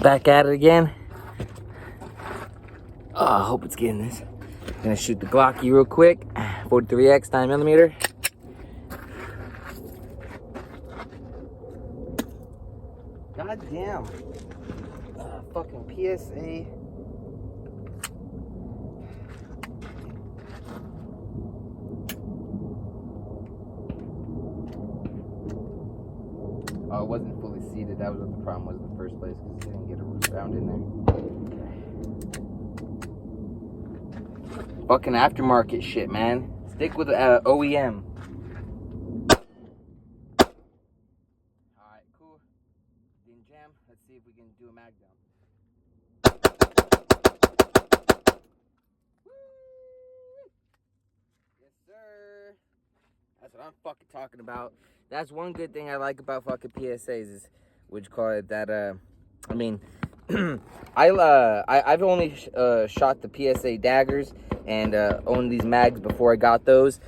Back at it again. Oh, I hope it's getting this. Gonna shoot the Glock real quick. 43X 9mm. God damn. Fucking PSA. Oh, it wasn't fully seated. That was what the problem was in the first place, because it didn't get a round in there. Fucking aftermarket shit, man. Stick with OEM. Alright, cool. Didn't jam. Let's see if we can do a mag down. Yes, sir. That's what I'm fucking talking about. That's one good thing I like about fucking PSAs is, what you call it, that, I mean, I've only shot the PSA daggers and owned these mags before I got those.